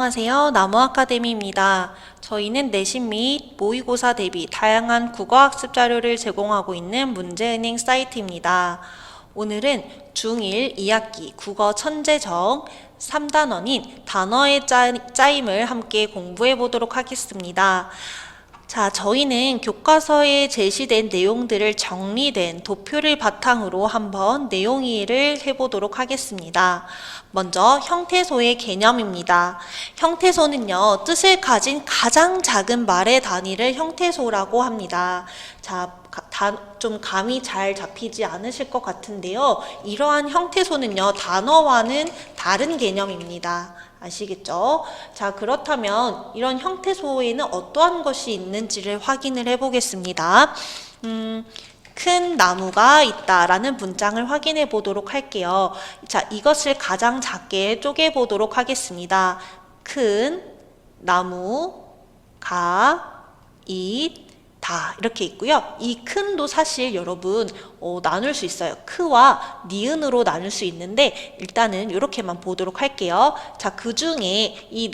안녕하세요. 나무아카데미입니다. 저희는 내신 및 모의고사 대비 다양한 국어학습 자료를 제공하고 있는 문제은행 사이트입니다. 오늘은 중1 2학기 국어 천재정 3단원인 단어의 짜임을 함께 공부해 보도록 하겠습니다. 자, 저희는 교과서에 제시된 내용들을 정리된 도표를 바탕으로 한번 내용 이해를 해보도록 하겠습니다. 먼저 형태소의 개념입니다. 형태소는요, 뜻을 가진 가장 작은 말의 단위를 형태소라고 합니다. 자, 좀 감이 잘 잡히지 않으실 것 같은데요. 이러한 형태소는요, 단어와는 다른 개념입니다. 아시겠죠? 자, 그렇다면 이런 형태소에는 어떠한 것이 있는지를 확인을 해보겠습니다. 큰 나무가 있다라는 문장을 확인해 보도록 할게요. 자, 이것을 가장 작게 쪼개 보도록 하겠습니다. 큰 나무가 있다 이렇게 있고요. 이 큰도 사실 여러분 나눌 수 있어요. 크와 니은으로 나눌 수 있는데 일단은 이렇게만 보도록 할게요. 자, 그 중에 이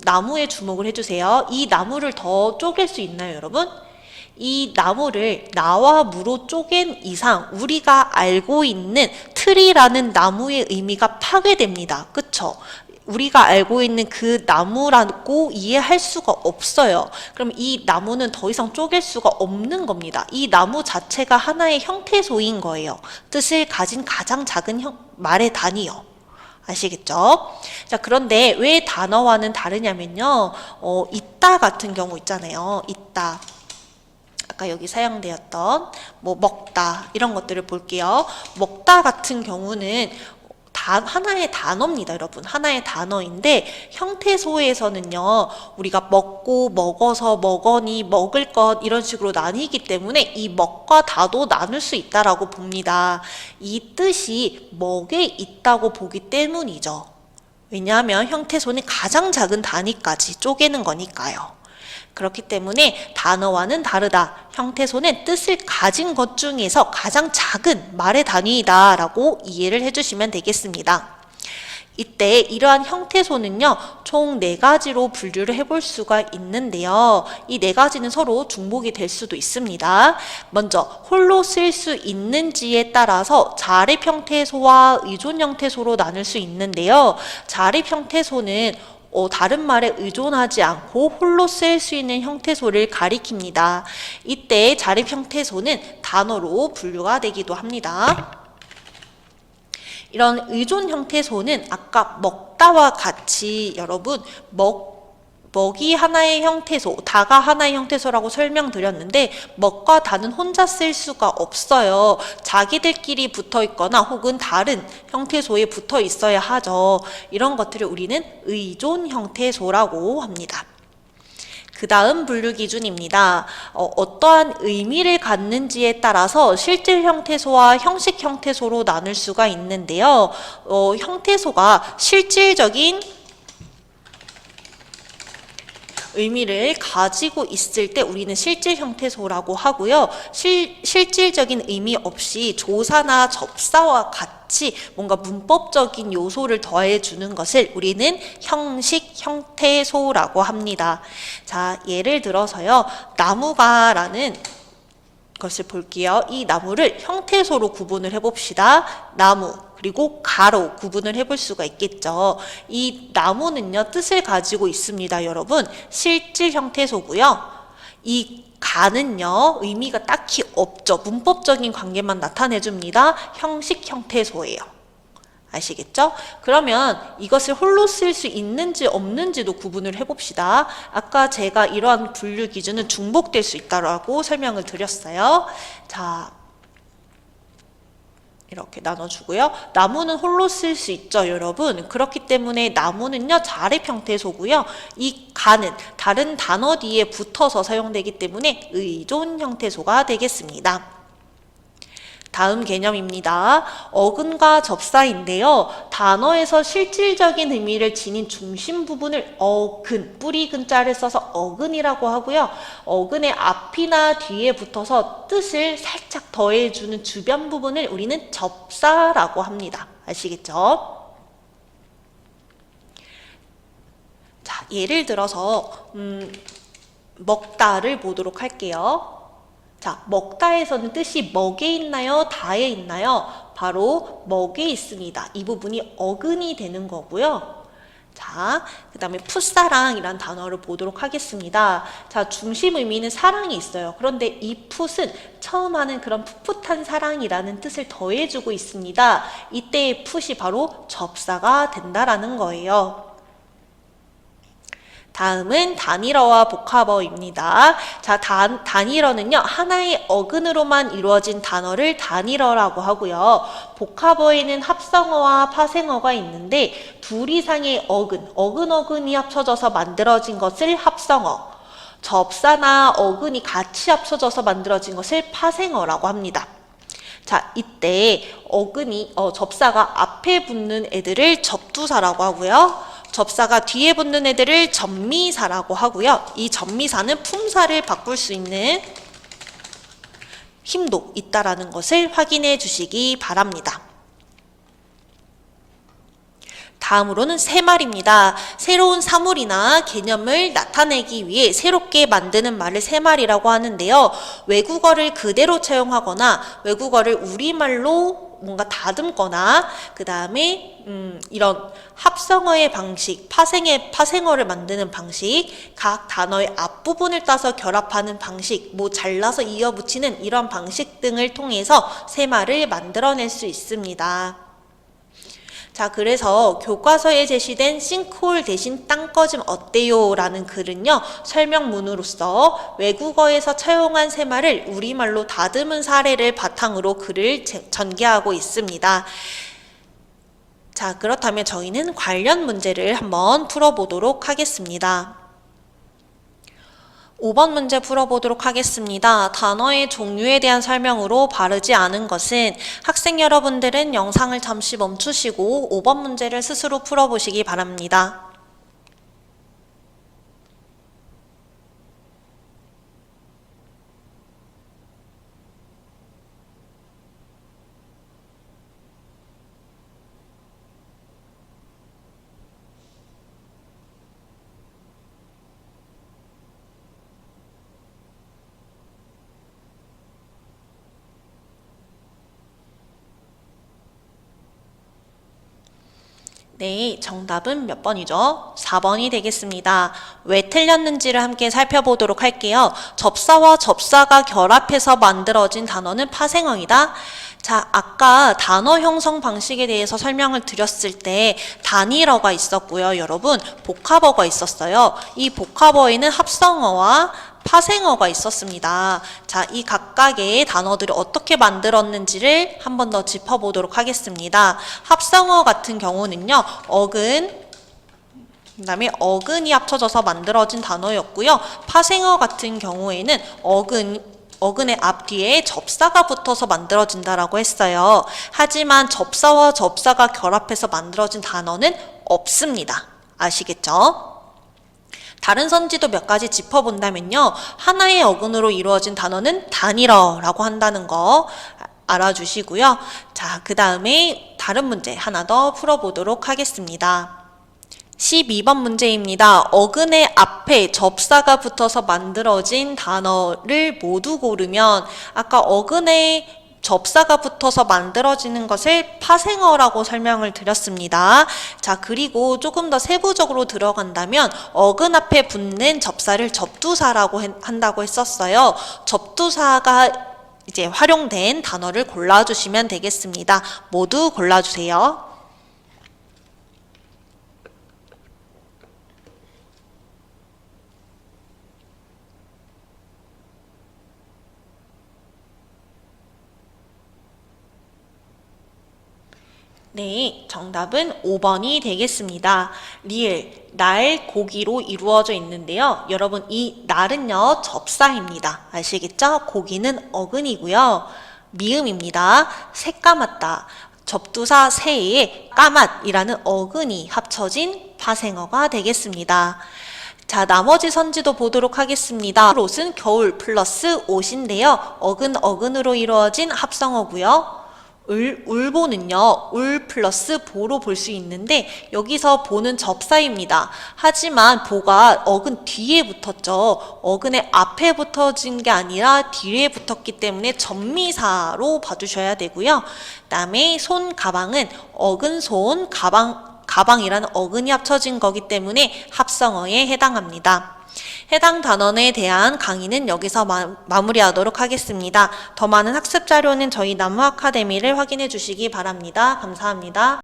나무에 주목을 해주세요. 이 나무를 더 쪼갤 수 있나요, 여러분? 이 나무를 나와 무로 쪼갠 이상 우리가 알고 있는 틀이라는 나무의 의미가 파괴됩니다. 그쵸? 우리가 알고 있는 그 나무라고 이해할 수가 없어요. 그럼 이 나무는 더 이상 쪼갤 수가 없는 겁니다. 이 나무 자체가 하나의 형태소인 거예요. 뜻을 가진 가장 작은 말의 단위요. 아시겠죠? 자, 그런데 왜 단어와는 다르냐면요. 있다 같은 경우 있잖아요. 있다. 아까 여기 사용되었던 먹다 이런 것들을 볼게요. 먹다 같은 경우는 하나의 단어입니다, 여러분. 하나의 단어인데 형태소에서는요, 우리가 먹고, 먹어서, 먹으니, 먹을 것 이런 식으로 나뉘기 때문에 이 먹과 다도 나눌 수 있다라고 봅니다. 이 뜻이 먹에 있다고 보기 때문이죠. 왜냐하면 형태소는 가장 작은 단위까지 쪼개는 거니까요. 그렇기 때문에 단어와는 다르다. 형태소는 뜻을 가진 것 중에서 가장 작은 말의 단위이다 라고 이해를 해주시면 되겠습니다. 이때 이러한 형태소는요, 총 4가지로 분류를 해볼 수가 있는데요. 이 4가지는 서로 중복이 될 수도 있습니다. 먼저 홀로 쓸 수 있는지에 따라서 자립 형태소와 의존 형태소로 나눌 수 있는데요. 자립 형태소는 다른 말에 의존하지 않고 홀로 쓸 수 있는 형태소를 가리킵니다. 이때 자립 형태소는 단어로 분류가 되기도 합니다. 이런 의존 형태소는 아까 먹다와 같이 여러분 먹이 하나의 형태소, 다가 하나의 형태소라고 설명드렸는데 먹과 다는 혼자 쓸 수가 없어요. 자기들끼리 붙어 있거나 혹은 다른 형태소에 붙어 있어야 하죠. 이런 것들을 우리는 의존 형태소라고 합니다. 그 다음 분류 기준입니다. 어떠한 의미를 갖는지에 따라서 실질 형태소와 형식 형태소로 나눌 수가 있는데요. 형태소가 실질적인 의미를 가지고 있을 때 우리는 실질 형태소라고 하고요. 실질적인 의미 없이 조사나 접사와 같이 뭔가 문법적인 요소를 더해주는 것을 우리는 형식 형태소라고 합니다. 자, 예를 들어서요. 나무가라는 것을 볼게요. 이 나무를 형태소로 구분을 해봅시다. 나무 그리고 가로 구분을 해볼 수가 있겠죠. 이 나무는요, 뜻을 가지고 있습니다, 여러분. 실질 형태소고요. 이 가는요, 의미가 딱히 없죠. 문법적인 관계만 나타내줍니다. 형식 형태소예요. 아시겠죠? 그러면 이것을 홀로 쓸 수 있는지 없는지도 구분을 해봅시다. 아까 제가 이러한 분류 기준은 중복될 수 있다고 설명을 드렸어요. 자, 이렇게 나눠주고요. 나무는 홀로 쓸 수 있죠, 여러분. 그렇기 때문에 나무는요, 자립 형태소고요. 이 가는 다른 단어 뒤에 붙어서 사용되기 때문에 의존 형태소가 되겠습니다. 다음 개념입니다. 어근과 접사인데요. 단어에서 실질적인 의미를 지닌 중심 부분을 어근, 뿌리 근자를 써서 어근이라고 하고요. 어근의 앞이나 뒤에 붙어서 뜻을 살짝 더해주는 주변 부분을 우리는 접사라고 합니다. 아시겠죠? 예를 들어서 먹다를 보도록 할게요. 자, 먹다에서는 뜻이 먹에 있나요? 다에 있나요? 바로 먹에 있습니다. 이 부분이 어근이 되는 거고요. 자, 그 다음에 풋사랑이란 단어를 보도록 하겠습니다. 자, 중심 의미는 사랑이 있어요. 그런데 이 풋은 처음 하는 그런 풋풋한 사랑이라는 뜻을 더해주고 있습니다. 이때의 풋이 바로 접사가 된다라는 거예요. 다음은 단일어와 복합어입니다. 자, 단일어는요, 하나의 어근으로만 이루어진 단어를 단일어라고 하고요. 복합어에는 합성어와 파생어가 있는데, 둘 이상의 어근이 합쳐져서 만들어진 것을 합성어, 접사나 어근이 같이 합쳐져서 만들어진 것을 파생어라고 합니다. 자, 이때 접사가 앞에 붙는 애들을 접두사라고 하고요. 접사가 뒤에 붙는 애들을 접미사라고 하고요. 이 접미사는 품사를 바꿀 수 있는 힘도 있다라는 것을 확인해 주시기 바랍니다. 다음으로는 새말입니다. 새로운 사물이나 개념을 나타내기 위해 새롭게 만드는 말을 새말이라고 하는데요. 외국어를 그대로 차용하거나 외국어를 우리말로 뭔가 다듬거나 그 다음에 이런 합성어의 방식, 파생어를 만드는 방식, 각 단어의 앞부분을 따서 결합하는 방식, 잘라서 이어붙이는 이런 방식 등을 통해서 새말을 만들어낼 수 있습니다. 자, 그래서 교과서에 제시된 싱크홀 대신 땅 꺼짐 어때요? 라는 글은요, 설명문으로서 외국어에서 차용한 새말을 우리말로 다듬은 사례를 바탕으로 글을 전개하고 있습니다. 자, 그렇다면 저희는 관련 문제를 한번 풀어보도록 하겠습니다. 5번 문제 풀어보도록 하겠습니다. 단어의 종류에 대한 설명으로 바르지 않은 것은 학생 여러분들은 영상을 잠시 멈추시고 5번 문제를 스스로 풀어보시기 바랍니다. 네, 정답은 몇 번이죠? 4번이 되겠습니다. 왜 틀렸는지를 함께 살펴보도록 할게요. 접사와 접사가 결합해서 만들어진 단어는 파생어이다. 자, 아까 단어 형성 방식에 대해서 설명을 드렸을 때 단일어가 있었고요. 여러분, 복합어가 있었어요. 이 복합어에는 합성어와 파생어가 있었습니다. 자, 이 각각의 단어들을 어떻게 만들었는지를 한 번 더 짚어보도록 하겠습니다. 합성어 같은 경우는요, 그다음에 어근이 합쳐져서 만들어진 단어였고요. 파생어 같은 경우에는 어근의 앞뒤에 접사가 붙어서 만들어진다라고 했어요. 하지만 접사와 접사가 결합해서 만들어진 단어는 없습니다. 아시겠죠? 다른 선지도 몇 가지 짚어본다면요. 하나의 어근으로 이루어진 단어는 단일어라고 한다는 거 알아주시고요. 자, 그 다음에 다른 문제 하나 더 풀어보도록 하겠습니다. 12번 문제입니다. 어근의 앞에 접사가 붙어서 만들어진 단어를 모두 고르면 아까 어근의 접사가 붙어서 만들어지는 것을 파생어라고 설명을 드렸습니다. 자, 그리고 조금 더 세부적으로 들어간다면 어근 앞에 붙는 접사를 접두사라고 한다고 했었어요. 접두사가 이제 활용된 단어를 골라주시면 되겠습니다. 모두 골라주세요. 네, 정답은 5번이 되겠습니다. 리을, 날, 고기로 이루어져 있는데요. 여러분, 이 날은요, 접사입니다. 아시겠죠? 고기는 어근이고요. 미음입니다. 새까맣다. 접두사 새에 까맣이라는 어근이 합쳐진 파생어가 되겠습니다. 자, 나머지 선지도 보도록 하겠습니다. 옷은 겨울 플러스 옷인데요. 어근으로 이루어진 합성어고요. 울보는요, 울 플러스 보로 볼 수 있는데 여기서 보는 접사입니다. 하지만 보가 어근 뒤에 붙었죠. 어근의 앞에 붙어진 게 아니라 뒤에 붙었기 때문에 접미사로 봐주셔야 되고요. 그다음에 손 가방은 어근 손 가방이라는 어근이 합쳐진 거기 때문에 합성어에 해당합니다. 해당 단원에 대한 강의는 여기서 마무리하도록 하겠습니다. 더 많은 학습 자료는 저희 나무 아카데미를 확인해 주시기 바랍니다. 감사합니다.